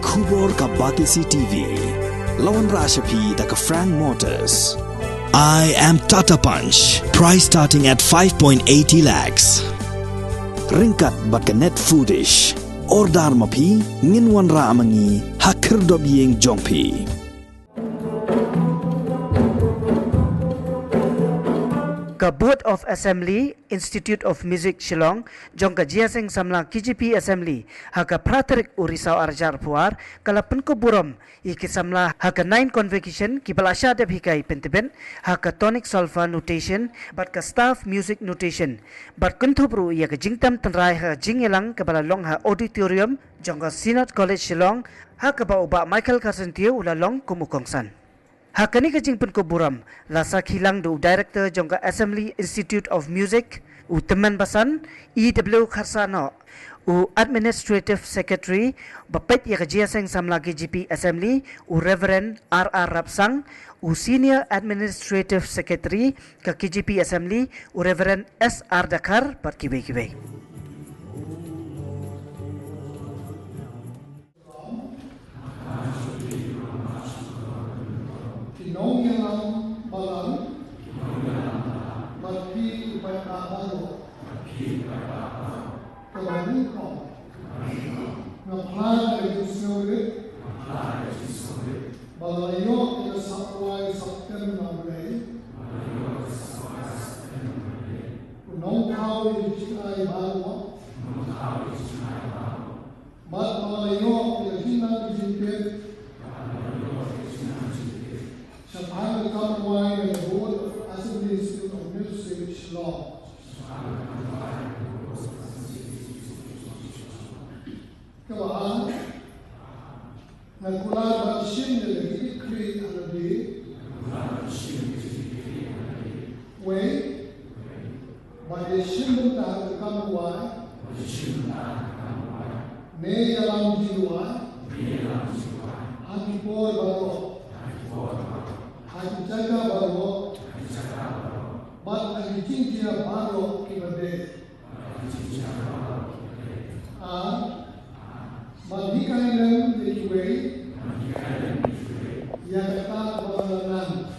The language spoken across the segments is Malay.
Kubor ka Batisi TV. Lawan Rashapi da ka Frank Motors. I am Tata Punch. Price starting at 5.80 lakhs. Ringkat bat ka Net Foodish. Ordar mapi nginwan ra amangi hakir dob yeng jongpi. Ka Board of Assembly Institute of Music Shillong jong ka jiaseng samla KGP Assembly haka praterik urisau arjar puar kala penko buram iki samla haka 9 convocation ki balasha deb hikai penteben haka tonic solfa notation bat ka staff music notation bat kuntubru ya ka jingtam tenrai ha jingelang ka bala long ha auditorium jong ka Synod College Shillong haka ba uba Michael Carsentiu ulalong kumukongsan. Hakani ka jingpen ko buram lasa khilang do director jongka Assembly Institute of Music u teman basan EW Kharsano u administrative secretary bapet ya kajiaseng samla KGP Assembly u Reverend RR Rapsang u senior administrative secretary ka KGP Assembly u Reverend SR Dakar pat kiwe-kiwe. Nong yang balang, bagi mereka baru, kembali kau, ngaplan dari sulit, balayo kita sakwai sabten namai, nong kau dijinai baru, mat balayo kita jinai dijinai. Shall come wine and the Board of Assembly Institute of Music Shillong. Kawan, nagkulat batishin na nagkikri alabi, way, batishin mo tayo kamuway, ne yalang jiluway, hati boy baro, hati jaga baro, bat hati cinta baro kibade. Madikainen dikiwe, yang kata kebalanan,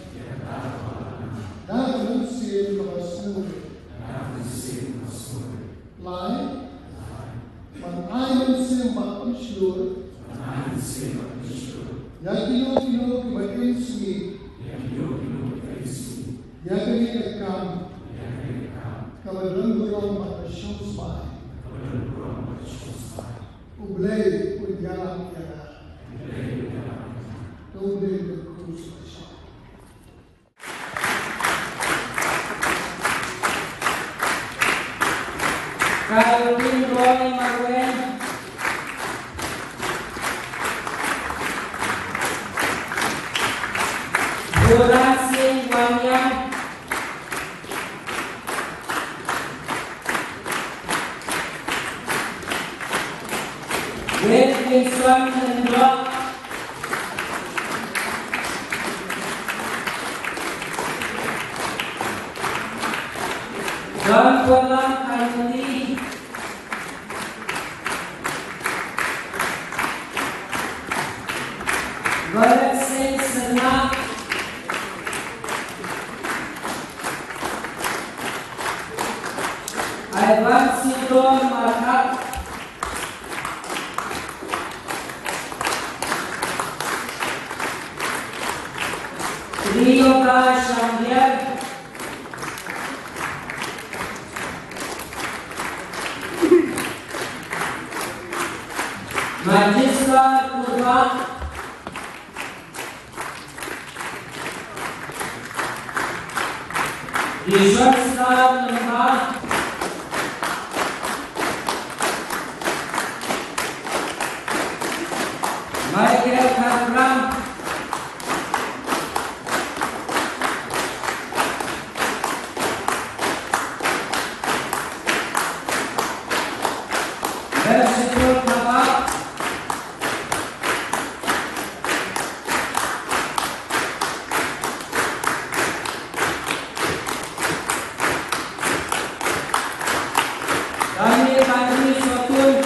dan musim kebasnuri, lain, manayin musim bakishur, yang kilo kibatin sumi, yang kekam, kabadan burung bakishur spai. Ublay udyalang yana, ublay berkurus bersama. Calvin Roy Marwen, Burasing Wanyang, Wilkinson Hendro, John Polang Harmony, Goret Singh Sanna, Ivan Sidon Marhat, Rio Shambiar, Majista Purwa, Vishwasthar Namba, Michael Khatram, Bersyukur Bapak, kami Sotun,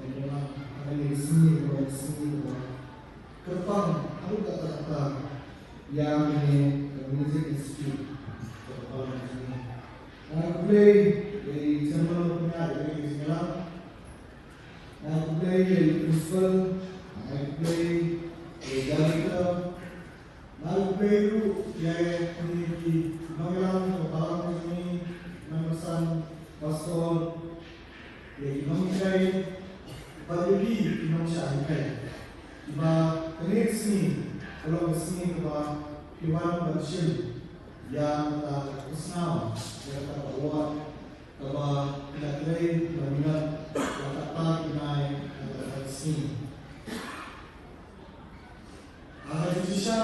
memang ada yang seni, Kerpang, aku kata-kata yang ini Music Institute Kerpang ini. Aku play dari channel punya dari Islam. Aku play dari principal. Aku play dari director. Aku play tu yang community mengelang kebalan ini memesan pastor yang mengikai bagi masyarakat. Iba kenik sini, kalau sini kepa Iwan Bersin yang tak kesal, yang tak bawa kepa tidak lain berminat yang tak naik ke sini. Ada sisa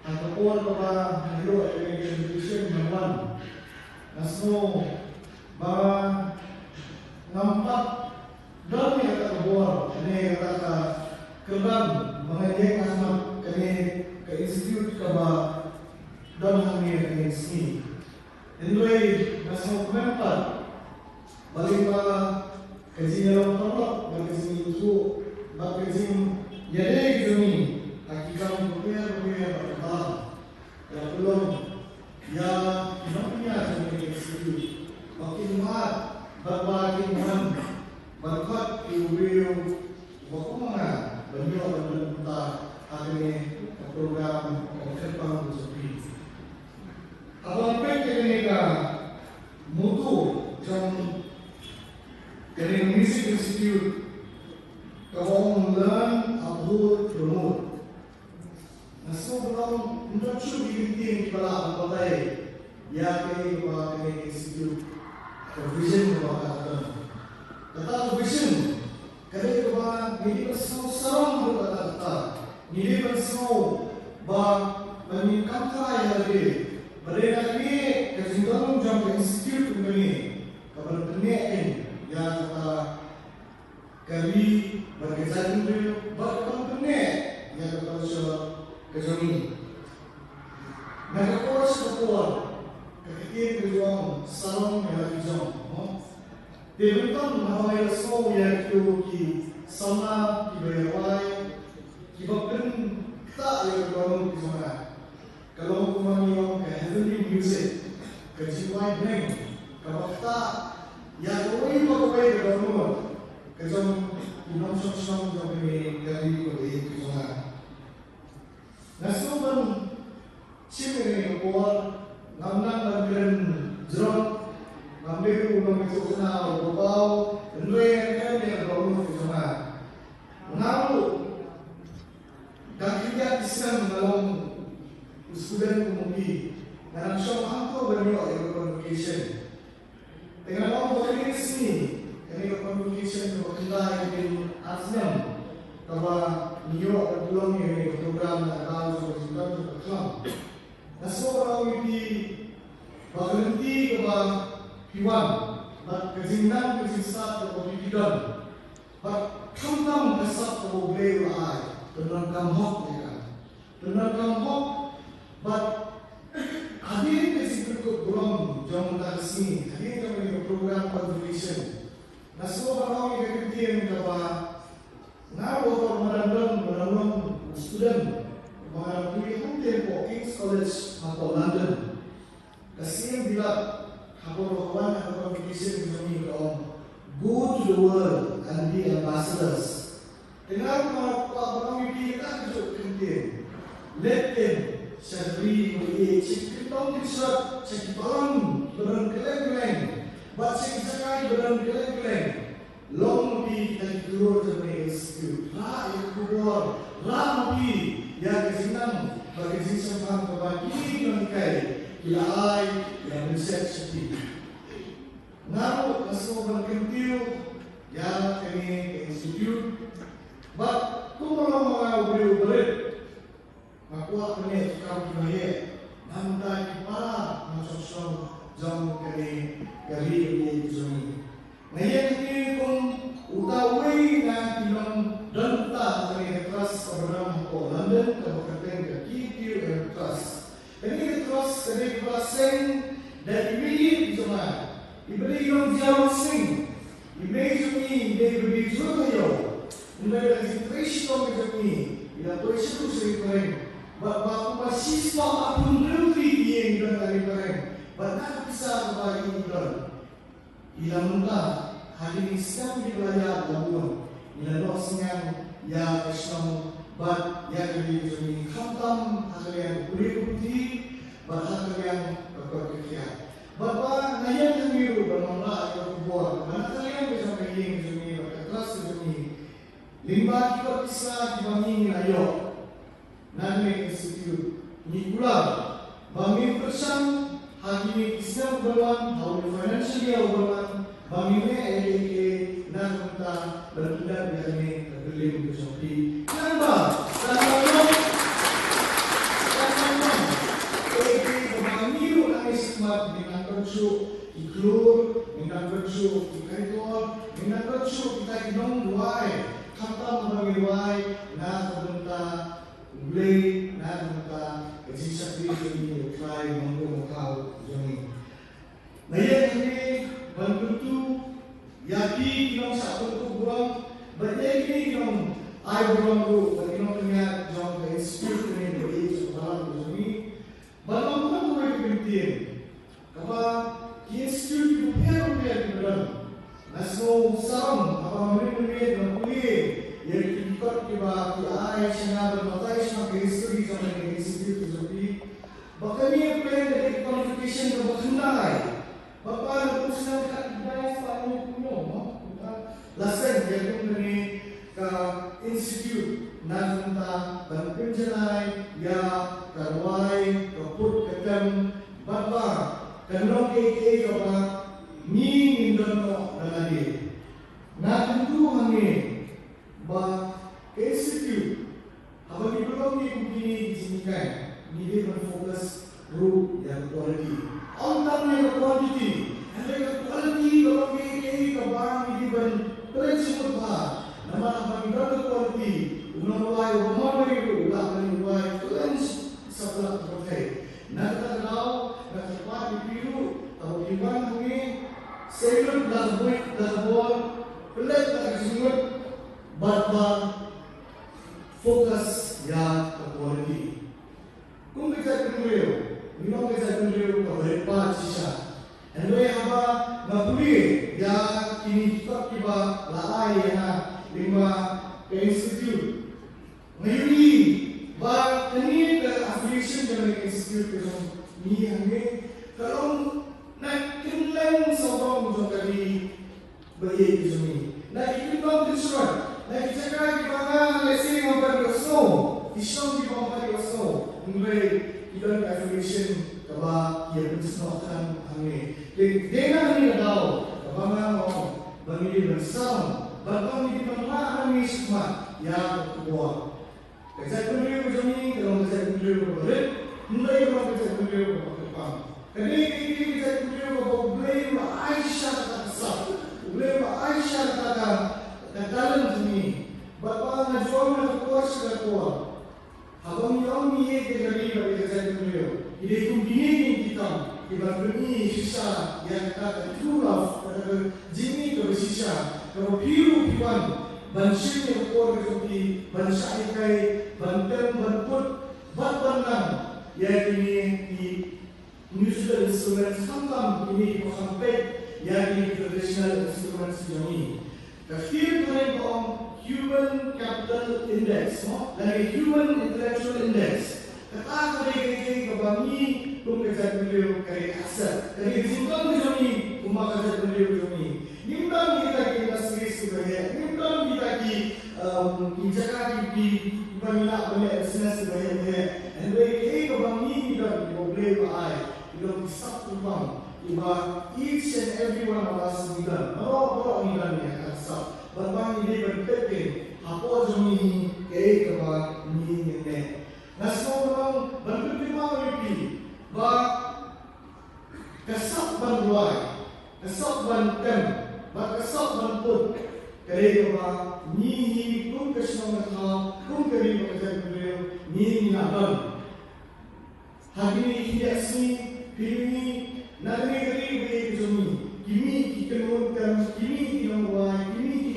ataupun kepa hero education menelan, naso bahwa nampak dalam yang tak bawa ini kata kerbang mengajak asmat ke institut kaba dan kami ke sini. Endoi nasional keempat balik pada kajian yang terlak bagi sini itu bagi sini jadi kami akibat rupiah berkembang yang belum ya namanya sebagai institut makin mat berbagi berkat ibu waktu beliau berminta akhirnya program Kerpang seperti awal mereka mutu jam dari Music Institute kawan learn upload promote naso belum untuk cuci di kepala anggota ya ke institute provision kata provision kerana kepada ini bersama sarang berkata-kata, ini bersama meningkatkan yang lebih. Mereka ini kesimpulan jangka institut ini kepada penelitian yang kata kami berkesan itu bahkan penelitian yang kepada kejami. Mereka kuas kekuat ketika berjuang sarang yang lebih jauh. Debutan mahal semua yang ki sama ki berway ki bahkan tak yang kalau di sana kalau kumani orang ke heavenly music ke jiwa bring kalau tak yang koi ke dalam ke jom imam sosok jom ini dari koi di sana. Nasuban cipene kuat ngamnang dan jeron ambil ulang itu kena bau, endoi yang bau itu kena. Mengalu dan kita Islam dalam student umumi dalam show angko bernyo communication. Dengan orang ini sini, ini communication berkendali dengan Islam. Kalau New belum ini program atau program berkelam. Nasib orang ini berhenti kepada Iwan, kezingan kezinsat kepolitikan, kamtam kesat keboleh lai, benar kamhok mereka, benar kamhok, hadir kezinkut kurang jam tak sini, hadir kami program conversation. Nasib orang ini kemudian kapa, ngawo merandan student, mengalami tempo King's College atau London, kasih bila Kapal communication kami kaum go to the world and be ambassadors. Dengan kami kita kerja penting. Let them syari cik kita bisa cik balang berengkeleng, buat cik sakai berengkeleng. Long di dan keluar dari institut. Lah yang keluar, lah yang kesenang bagi siswa berbagi mengikai. Ilai yang riset seperti ngaruh kesemua berkentil yang kini institut, but kumpulan orang berit, makuat kini kau kaya, nanti para masuk jam kini kali ini jami. Naya kini pun utawai na tinam dan tak kini trust program ko London kabupaten KQ and trust. Ini terus dari pasien dari immediate zaman. Iberi yang jauh sing, imej ni sini dia berbeza yo. Mulai dari tradisi kau macam ni, ia tradisi tu sering keren. Bapak masih sepak pun berhenti dia yang dari keren. Banyak besar bagi kita. Ia muda hari ini sedang dibelajar laluan. Ia losnya ya Islam, but ya kali ini khatam harian kuliah bukti, harian berkerja. Bapak naya kamiru bermula atau buat. Mana kalian bisa pergi macam berkelas macam ni. Limba kita bisa dibangun ayo. Name Institute ni pula bangun bersam hari ini Islam berlawan, tahun financial year berlawan. Bangun ni ADK nak minta berpindah dari ni tergelim ke Shopee. Kenapa? Kenapa? ADK bangun name Islam dengan kerja iklur, dengan kerja ikhidor, dengan kerja kita hidung buai. Kata mengirai na terbenta mulai na terbenta kejisak ini try mengurung kau joni. Naya ini bantu yaki kita satu kurang banyak ini kita ai kurang tu kita punya jom ke institut ini beri sekolah joni. Balam pun mereka penting. Kapa institut itu perlu berada. Nasmo sam apa mereka kuliah yang ikut kiba ai sana bermatai sama history sama institute jadi bahkan ini plan dari qualification berkendai bapa usaha budaya Spanyol kuno lasen yang ini ke institute nanti berpenjelai ya karwai kaput ketem bapa kenok ke apa ni indono dalali na tentu hangi ba institute apa belum ni begini di sini kan ni dia berfokus group yang quality antara quality ada quality kalau ni ke barang ni ben prinsip apa nama apa ni quality unawai umamai ulah menwai balance sebelah terbaik nak tahu nak cepat dipiru atau gimana ni Second dah buat pelat tak disebut bapak fokus ya quality. Kung kita kenduri, minum kita kenduri berapa sisa. Andai apa ngapuli ya kini kita kiba laai ya lima ke institute. Maybe ba kini ke affiliation dengan institute itu ni hanya kalau nak kenlang sabang macam tadi bayi di sini. Nak ikut kau disuruh. Nak cakap di mana lesson mampu berso. Islam di mampu berso. Mulai kita affiliation kaba ia bersesuaian kami. Dengan ini tahu kaba mau bagi bersama. Bahkan di mana kami semua yang kuat. Kerja kuliah macam ni kalau kerja kuliah berat. Mulai kalau kerja kuliah berapa. Jadi kita kuliah boleh Aisyah tak boleh Aisyah katakan dalam sini bapa najwa nak kuas ke kuat abang yang ni dari kerja kuliah ini kumpini kita beri sisa yang kata turaf jini ke sisa kalau biru piwan bansin yang kuat seperti bansa ikai banten banput batbanang yang ini di musical instruments sometimes ini sampai yang ini traditional instruments ini. Kafir keren on human capital index, dari human intellectual index. Kata kali kebami kum kerja beliau kari aset. Dari simpang ini kumah kerja beliau ini. Nimbang kita industri sebagai, nimbang kita Jakarta di banyak business sebagai. And we kebami kita boleh buat. Kita bisa tumpang. Iba each and every one of us nidan. Berapa nidan ni akan sah. Berbang ini berpikir. Apa jami kei keba ni ni. Nasib orang berpikir apa ni? Ba kesat banduai, kesat banten, ba kesat bantut. Kei keba ni kum kesenangan kau, kum keri pekerjaan beliau ni abang. Hari ini dia sini. Kini nagari beri jami, kini kita mulakan, kini kita mulai, kini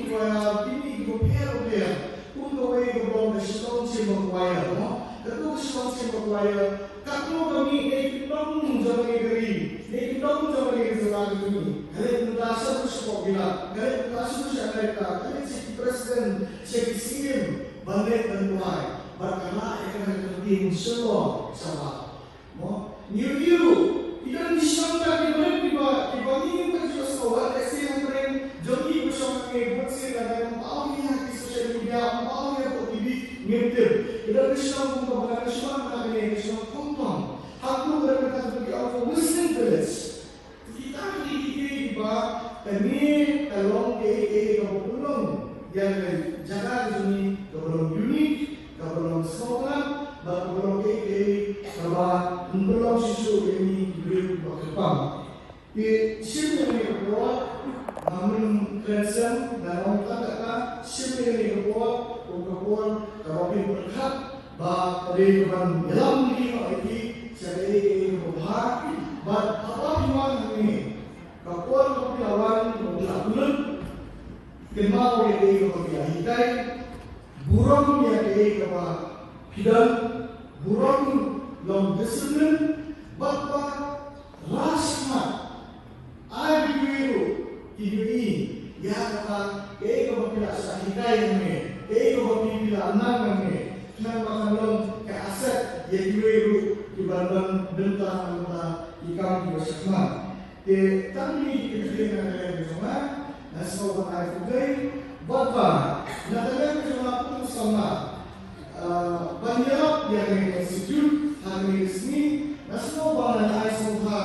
supaya kamu kami ekdom jamani dari ekdom jamani zaman ini. Kalian mendasar sesuatu bila kalian mendasar Amerika, kalian si presiden, si CM, balik dan tuai. Berkala akan terjadi semua sama. Niru tidak disangka di mana dibanding dengan sesuatu yang keren. Jadi bersama dengan bersih dan maunya di sosial media, maunya di TV, ngerti. Tidak disangka bahwa semua orang ini semua konton. Aku berkata sebagai orang Muslim village. Kita ini tolong kebetulan yang jaga di sini kebetulan unik, kebetulan sekolah, kebetulan bahwa belum siswa ini diberi berkembang. Di sini ini berbuat, namun kerajaan dan orang kata sini ini berbuat kalau berkat bahwa dari dalam diri ini saya ini berbuat, bahwa apa iman ini kapuan kapiawan berlakukan kemau yang berbiahikai burung yang berbiahikai hidup burung long discipline bahwa rasma ay biru ini ya kata kapila sa hikay ng kapila anak ng nang makalong ke aset ya biru dibandang bentang ikam di bersama ke tadi kita dengan bersama nasional ay fugay bahwa natagan bersama pun sama banyak yang institute hari ini nasional bahan aisha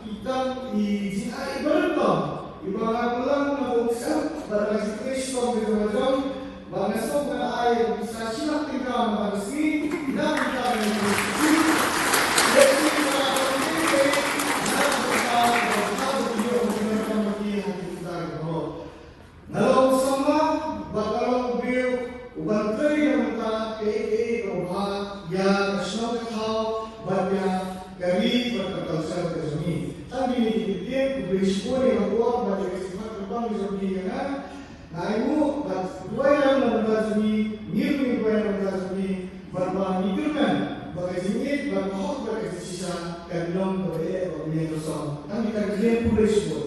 ikan ijinai berendam ibarat pulang nabukan berkasih Kristus di dalam bangsa dengan air bisa siap tinggal mengisi dan kita mengisi jadi kita mengisi dan kita dia menggunakan bagi hati kita kalau sama bakal beliau bantai yang kita roha yang nasional kau banyak kami berkata ini tapi ini dia berisiko yang kuat pada sifat terbang di dunia kan nah ibu dua yang mengatakan ini dua yang mengatakan bermanikan bagi sini berhak bagi sisa dan belum berada di dalam kami kan dia berisiko